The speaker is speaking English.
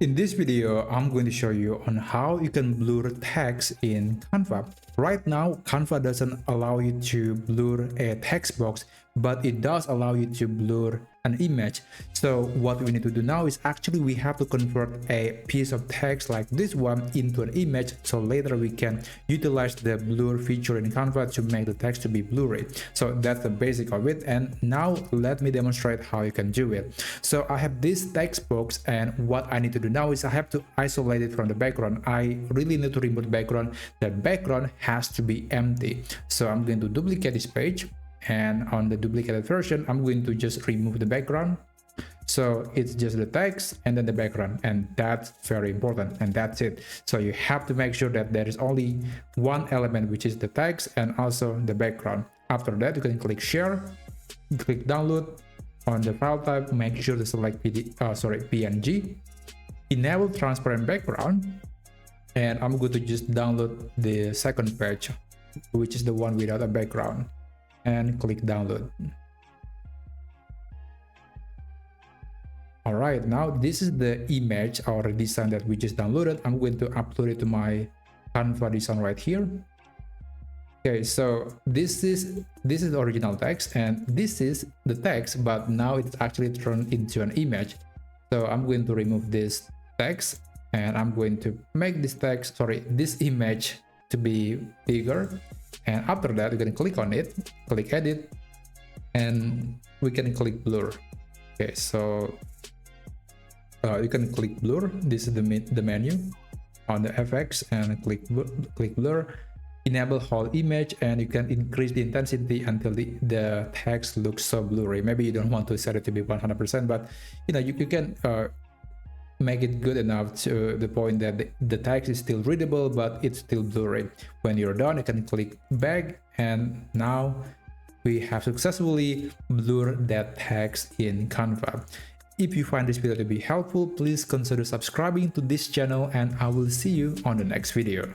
In this video, I'm going to show you on how you can blur text in Canva. Right now, Canva doesn't allow you to blur a text box, but it does allow you to blur an image. So what we need to do now is actually we have to convert a piece of text like this one into an image, so later we can utilize the blur feature in Canva to make the text to be blurry. So that's the basic of it, and now let me demonstrate how you can do it. So I have this text box, and what I need to do now is I have to isolate it from the background. I really need to remove the background. The background has to be empty. So I'm going to duplicate this page, and on the duplicated version I'm going to just remove the background, so it's just the text and then the background, and that's very important, and that's it. So you have to make sure that there is only one element, which is the text and also the background. After that, you can click share, click download. On the file type, make sure to select PNG, enable transparent background, and I'm going to just download the second page, which is the one without a background, and click download. All right, now this is the image or design that we just downloaded. I'm going to upload it to my Canva design right here. Okay, so this is the original text, and this is the text, but now it's actually turned into an image. So I'm going to remove this text, and I'm going to make this image to be bigger. And after that, you can click on it, click edit, and we can click blur. Okay, so you can click blur. This is the menu on the FX, and click blur, enable whole image, and you can increase the intensity until the text looks so blurry. Maybe you don't want to set it to be 100%, but you can make it good enough to the point that the text is still readable, but it's still blurry. When you're done, you can click back, and now we have successfully blurred that text in Canva. If you find this video to be helpful, please consider subscribing to this channel, and I will see you on the next video.